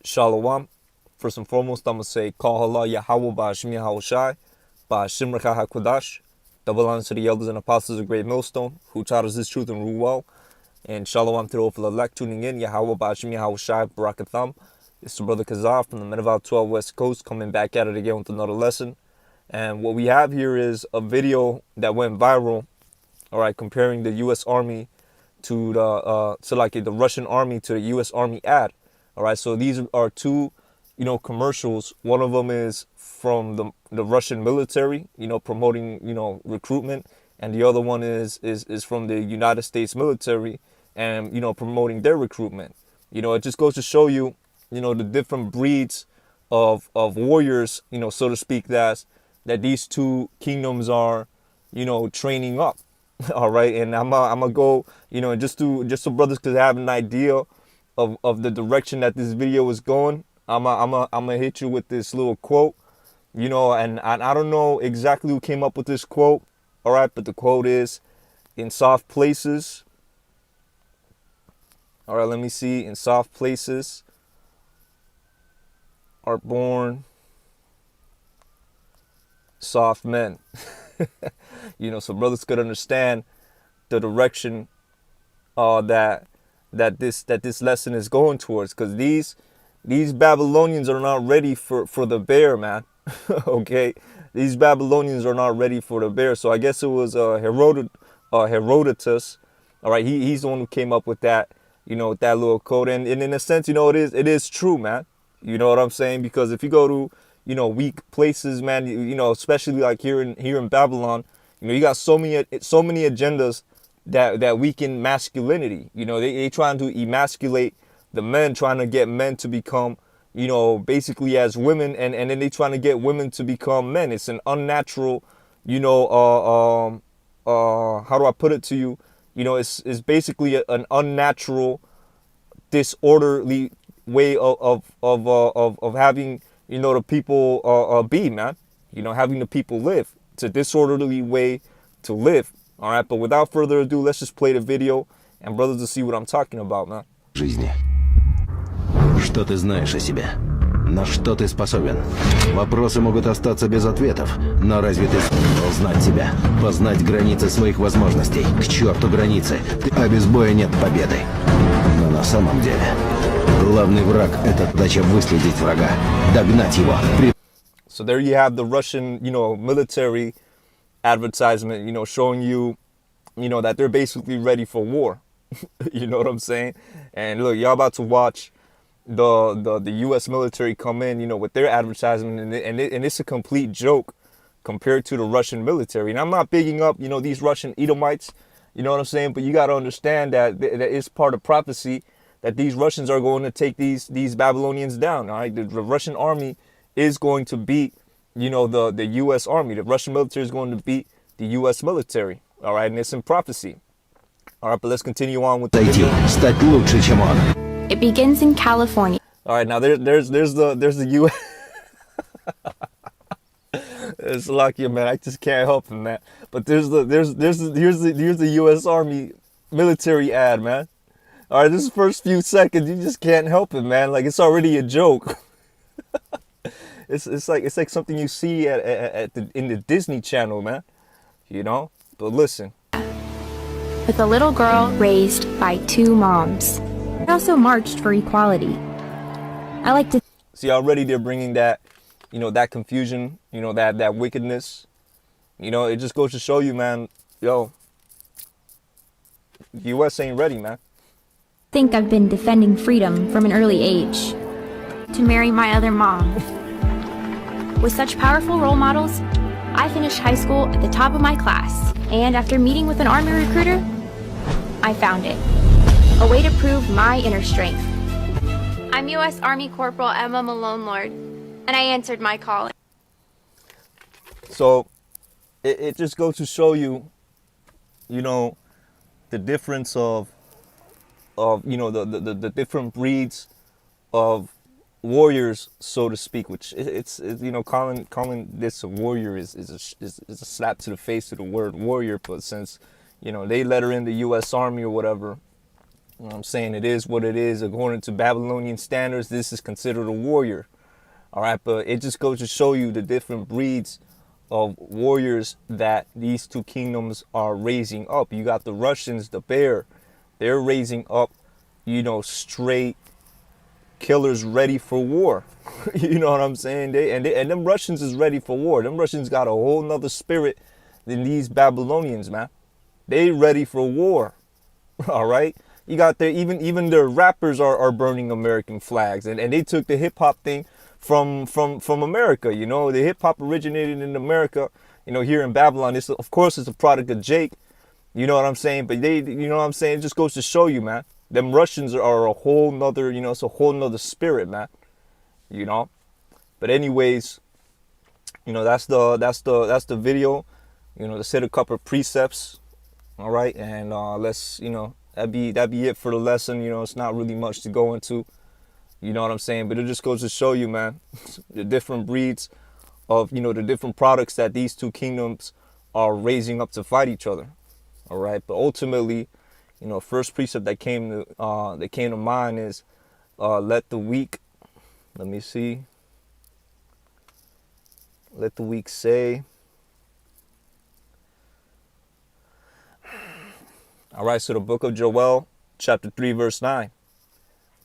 Shalom. First and foremost, I'm going to say, Call Allah Yahweh Ba'ashim Yahawashi, Ba'ashim Rekha HaKodash. Double honor to the elders and apostles of Great Millstone, who taught us this truth and rule well. And shalom to the hopeful elect tuning in. Yahweh Ba'ashim Yahawashi, Barakatham. It's the brother Kazar from the Medeval 12 West Coast, coming back at it again with another lesson. And what we have here is a video that went viral, all right, comparing the U.S. Army to the Russian Army to the U.S. Army ad. All right, so these are two, commercials. One of them is from the Russian military, promoting, recruitment, and the other one is from the United States military and, promoting their recruitment. It just goes to show you, the different breeds of warriors, so to speak, that these two kingdoms are, training up. All right, and I'm gonna go, just so brothers could have an idea of the direction that this video is going. I'm gonna hit you with this little quote, and I don't know exactly who came up with this quote. All right, but the quote is, "In soft places." All right, let me see. "In soft places are born soft men." So brothers could understand the direction that this lesson is going towards, because these Babylonians are not ready for the bear, man. Okay, these Babylonians are not ready for the bear. So I guess it was Herodotus. All right, he's the one who came up with that, with that little quote, and in a sense, it is true, man. You know what I'm saying? Because if you go to weak places, man, especially like here in Babylon, you got so many agendas that weaken masculinity. They trying to emasculate the men, trying to get men to become, basically as women, and then they trying to get women to become men. It's an unnatural, how do I put it to you? It's basically an unnatural, disorderly way of having, the people be, man. Having the people live. It's a disorderly way to live. All right, but without further ado, let's just play the video, and brothers will see what I'm talking about, man. Жизни. Что ты знаешь о себе? На что ты способен? Вопросы могут остаться без ответов, но разве ты сумел узнать себя? Познать границы своих возможностей? К черту границы! А без боя нет победы. Но на самом деле, главный враг — это задача выследить врага, догнать его. So there you have the Russian, military advertisement, showing you, that they're basically ready for war. You know what I'm saying? And look, y'all about to watch the U.S. military come in, with their advertisement, and it's a complete joke compared to the Russian military. And I'm not bigging up, these Russian Edomites, you know what I'm saying? But you got to understand that it's part of prophecy that these Russians are going to take these Babylonians down. All right, the Russian army is going to beat, the U.S. Army. The Russian military is going to beat the U.S. military. All right, and it's in prophecy. All right, but let's continue on with the video. Стать лучше, чем он. It begins in California. All right, now there's the U.S. It's lucky, man. I just can't help it, man. But here's the U.S. Army military ad, man. All right, this first few seconds, you just can't help it, man. Like, it's already a joke. It's like something you see in the Disney Channel, man. But listen. With a little girl raised by two moms. I also marched for equality. I like to see already they're bringing that, that confusion, that wickedness. It just goes to show you, man. The U.S. ain't ready, man. Think I've been defending freedom from an early age. To marry my other mom. With such powerful role models, I finished high school at the top of my class, and after meeting with an Army recruiter, I found it. A way to prove my inner strength. I'm U.S. Army Corporal Emma Malone Lord, and I answered my calling. So, it just goes to show you, the difference of the different breeds of warriors, so to speak, which it's calling this a warrior is a slap to the face of the word warrior. But since they let her in the U.S. Army or whatever, You know what I'm saying? It is what it is. According to Babylonian standards, this is considered a warrior. All right, but it just goes to show you the different breeds of warriors that these two kingdoms are raising up. You got the Russians, the bear. They're raising up, straight killers ready for war. You know what I'm saying? And them Russians is ready for war. Them Russians got a whole nother spirit than these Babylonians, man. They ready for war. All right. You got their even their rappers are burning American flags, and they took the hip hop thing from America. The hip hop originated in America. Here in Babylon. It's of course it's a product of Jake. You know what I'm saying? But it just goes to show you, man. Them Russians are a whole nother, it's a whole nother spirit, man. But anyways, that's the video. Let's hit a couple of precepts. All right, and let's, that'd be it for the lesson. It's not really much to go into. You know what I'm saying? But it just goes to show you, man, the different breeds of, the different products that these two kingdoms are raising up to fight each other. All right, but ultimately, first precept that came to mind is let the weak. Let me see. Let the weak say. All right, so the book of Joel, chapter 3, verse 9.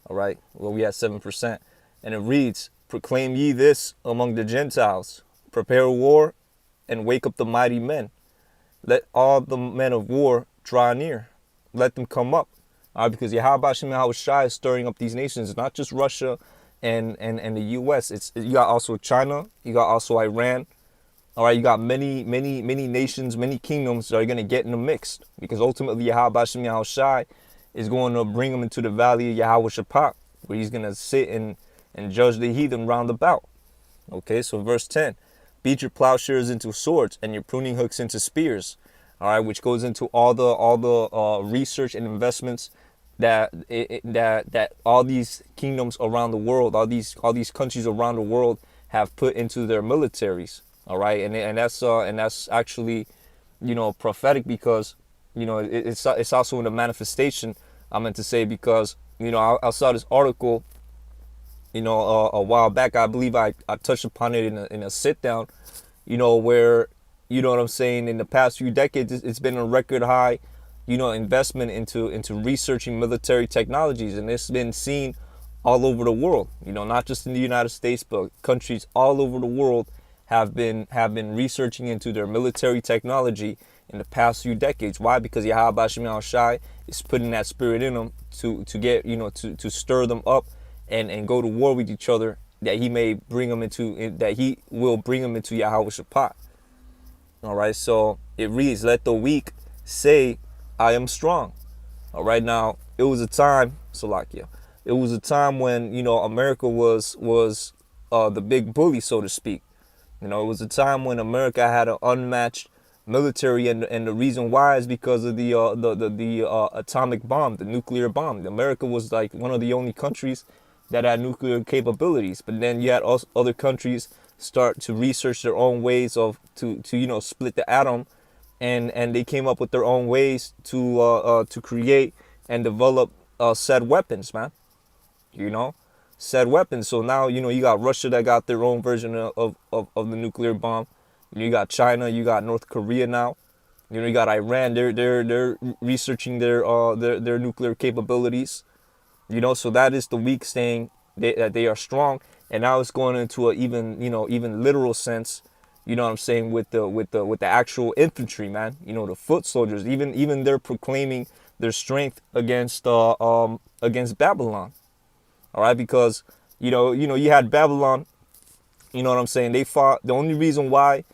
All right, well, we had 7%. And it reads, proclaim ye this among the Gentiles, prepare war and wake up the mighty men. Let all the men of war draw near. Let them come up. All right, because Yahweh Shem Yahushai is stirring up these nations, not just Russia and the U.S. You got also China. You got also Iran. All right, you got many nations, many kingdoms that are going to get in the mix, because ultimately Yahweh Shem Yahushai is going to bring them into the valley of Yahweh Shaphat, where he's going to sit and judge the heathen round about. Okay, so verse 10, beat your plowshares into swords and your pruning hooks into spears. All right, which goes into all the research and investments that all these kingdoms around the world, all these countries around the world have put into their militaries. All right, and that's actually, prophetic, because it's also in the manifestation. I meant to say, because I saw this article, a while back. I believe I touched upon it in a sit down, where, what I'm saying, in the past few decades it's been a record high, investment into researching military technologies, and it's been seen all over the world. Not just in the United States, but countries all over the world have been researching into their military technology in the past few decades. Why? Because Yahweh Shem Yahushai is putting that spirit in them to get, to stir them up and go to war with each other, that he may bring them into, that he will bring them into Yahweh Shaphat. All right, so it reads, let the weak say, I am strong. All right, now it was a time, Salakia, it was a time when, America was the big bully, so to speak. It was a time when America had an unmatched military, and the reason why is because of the atomic bomb, the nuclear bomb. America was like one of the only countries that had nuclear capabilities. But then you had other countries start to research their own ways to split the atom, and they came up with their own ways to create and develop said weapons, man. Said weapons. So now, you got Russia that got their own version of the nuclear bomb. You got China, you got North Korea now. You got Iran. They're researching their nuclear capabilities. So that is the weak saying that they are strong. And now it's going into a even literal sense. What I'm saying, with the actual infantry, man. The foot soldiers. Even they're proclaiming their strength against Babylon. All right, because you had Babylon. What I'm saying, they fought. The only reason why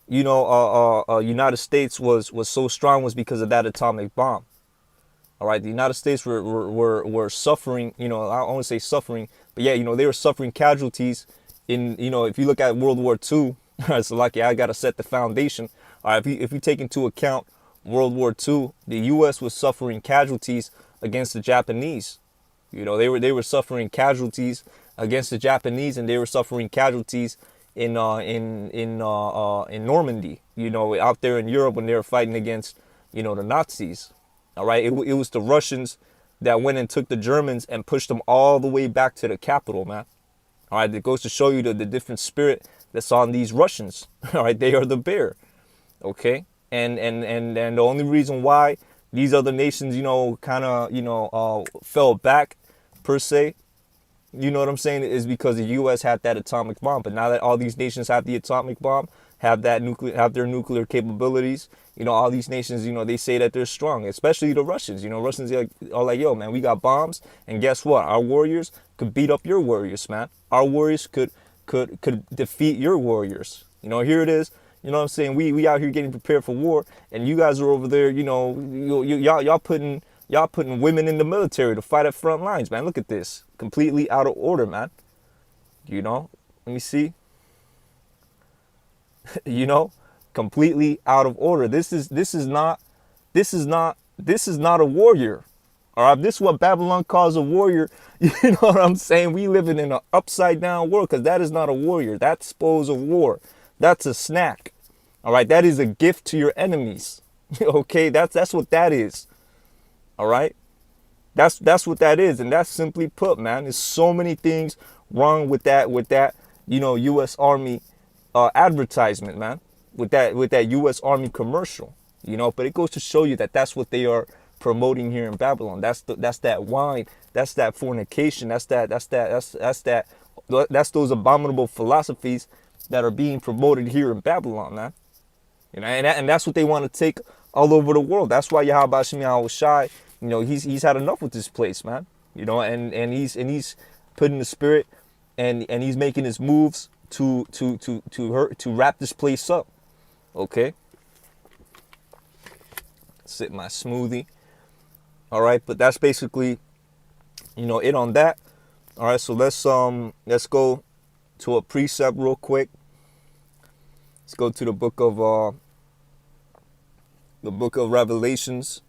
United States was so strong was because of that atomic bomb. All right, the United States were suffering. I don't want to say suffering, but yeah, they were suffering casualties in. If you look at World War II, so lucky I gotta set the foundation. All right, if you take into account World War II, the U.S. was suffering casualties against the Japanese. They were suffering casualties against the Japanese, and they were suffering casualties in Normandy. Out there in Europe when they were fighting against the Nazis. All right, it was the Russians that went and took the Germans and pushed them all the way back to the capital, man. All right, it goes to show you the different spirit that's on these Russians. All right, they are the bear, okay? And the only reason why these other nations, kind of, fell back, per se, you know what I'm saying, is because the U.S. had that atomic bomb. But now that all these nations have the atomic bomb, have their nuclear capabilities, all these nations, they say that they're strong, especially the Russians. Russians are like, yo, man, we got bombs, and guess what? Our warriors could beat up your warriors, man. Our warriors could defeat your warriors. Here it is. You know what I'm saying? We out here getting prepared for war, and you guys are over there, y'all putting women in the military to fight at front lines, man. Look at this. Completely out of order, man. Let me see. Completely out of order. This is not a warrior. All right, this is what Babylon calls a warrior. You know what I'm saying? We living in an upside down world, because that is not a warrior. That's spoils of war. That's a snack. All right, that is a gift to your enemies. Okay, that's what that is. All right, that's what that is, and that's simply put, man. There's so many things wrong with that U.S. Army advertisement, man. With that U.S. Army commercial, But it goes to show you that that's what they are promoting here in Babylon. That's that wine. That's that fornication. That's those abominable philosophies that are being promoted here in Babylon, man. And that's what they want to take all over the world. That's why Yahweh Hashem Yahweh Shai, he's had enough with this place, man. And he's putting the spirit, and he's making his moves to wrap this place up. Okay. Sip my smoothie. All right, but that's basically, it on that. All right, so let's go to a precept real quick. Let's go to the book of Revelations,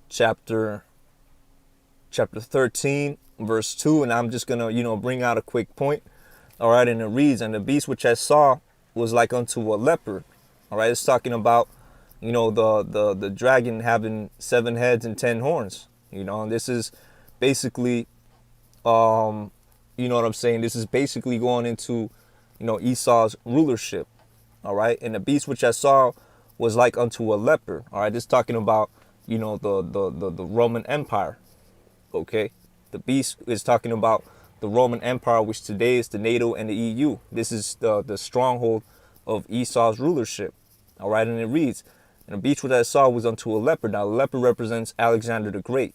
chapter 13, verse 2, and I'm just gonna bring out a quick point. All right, and it reads, "And the beast which I saw was like unto a leopard." All right, it's talking about the dragon having 7 heads and 10 horns. And this is basically you know what I'm saying, this is basically going into Esau's rulership. All right, and the beast which I saw was like unto a leopard. All right, this is talking about the Roman Empire. Okay, the beast is talking about the Roman Empire, which today is the NATO and the EU. This is the stronghold of Esau's rulership. All right, and it reads, "And the beast which I saw was unto a leopard." Now, the leopard represents Alexander the Great.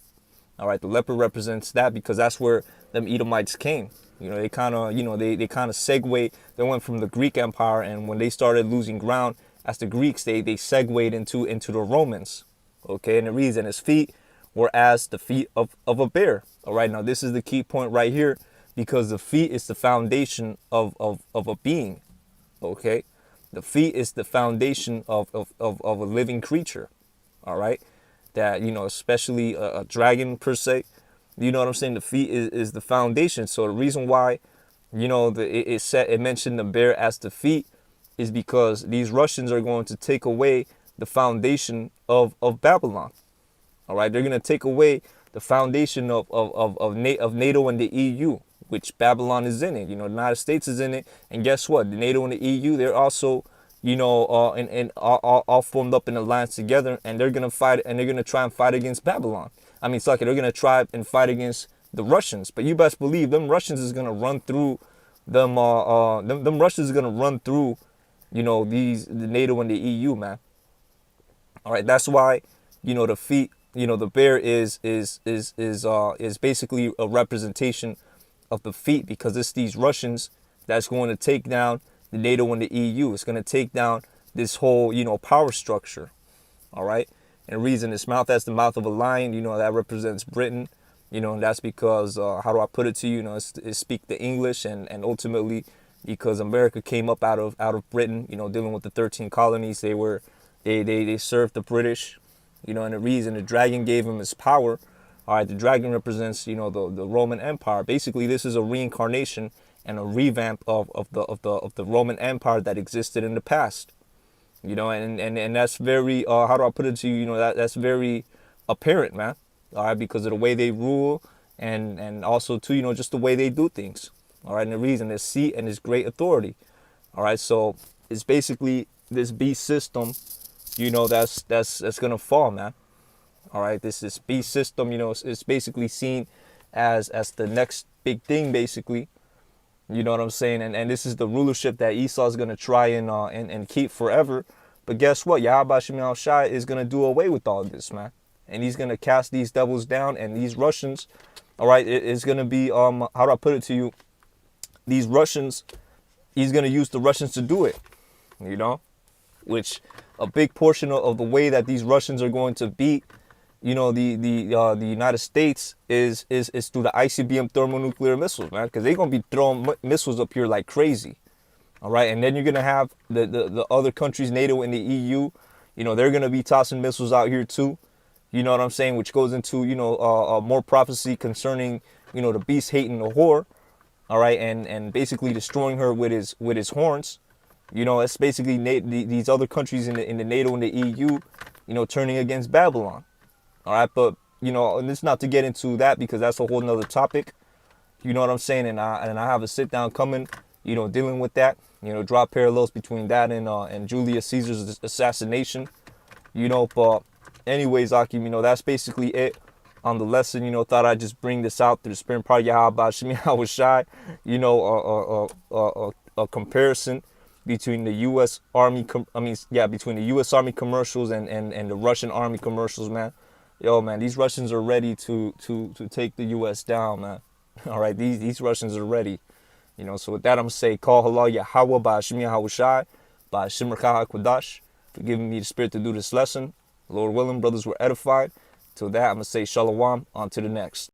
All right, the leopard represents that because that's where them Edomites came. They kind of, they kind of segue. They went from the Greek Empire, and when they started losing ground as the Greeks, they segued into the Romans. Okay, and the reason his feet were as the feet of a bear. All right, now this is the key point right here, because the feet is the foundation of a being. Okay, the feet is the foundation of a living creature. All right, that especially a dragon per se. You know what I'm saying? The feet is the foundation. So the reason why, it mentioned the bear as the feet is because these Russians are going to take away the foundation of Babylon. All right, they're going to take away the foundation of NATO and the EU, which Babylon is in it. The United States is in it, and guess what? The NATO and the EU, they're also all formed up in alliance together, and they're going to fight, and they're going to try and fight against Babylon. I mean, they're going to try and fight against the Russians. But you best believe them Russians is going to run through them. Them Russians is going to run through, the NATO and the EU, man. All right, that's why, the feet, the bear is basically a representation of the feet, because it's these Russians that's going to take down the NATO and the EU. It's going to take down this whole, power structure. All right. And reason its mouth as the mouth of a lion, that represents Britain, and that's because, how do I put it to you, it speak the English, and ultimately because America came up out of Britain, dealing with the 13 colonies, they served the British, and the reason the dragon gave them his power. All right, the dragon represents, the Roman Empire. Basically, this is a reincarnation and a revamp of the Roman Empire that existed in the past. And that's very, how do I put it to you, that's very apparent, man. all right, because of the way they rule, and also too, just the way they do things, all right, and the reason, their seat and this great authority, all right. So it's basically this beast system, that's gonna fall, man. All right, this beast system, it's basically seen as the next big thing, basically. You know what I'm saying? And this is the rulership that Esau is gonna try and keep forever. But guess what? Yahweh Shem Shai is gonna do away with all this, man. And he's gonna cast these devils down, and these Russians, all right, it's gonna be how do I put it to you? These Russians, he's gonna use the Russians to do it, which a big portion of the way that these Russians are going to beat, the United States is through the ICBM thermonuclear missiles, man, because they're gonna be throwing missiles up here like crazy. All right, and then you're gonna have the other countries, NATO and the EU, they're gonna be tossing missiles out here too. You know what I'm saying? Which goes into more prophecy concerning the beast hating the whore. All right, and basically destroying her with his horns. It's basically these other countries in the NATO and the EU, turning against Babylon. All right, but and it's not to get into that because that's a whole nother topic. You know what I'm saying? And I have a sit down coming, dealing with that. Draw parallels between that and Julius Caesar's assassination. But anyways, Akim, that's basically it on the lesson. Thought I'd just bring this out through the spirit part of Yahweh Shem Shai. A comparison between the U.S. Army, between the U.S. Army commercials and the Russian Army commercials, man. Yo, man, these Russians are ready to take the U.S. down, man. All right, these Russians are ready. So with that, I'm going to say, Call Halal Yahweh Ba'ashim Yahushai, Ba'ashim Rechah HaKodash, for giving me the spirit to do this lesson. Lord willing, brothers were edified. Till that, I'm going to say, Shalom, on to the next.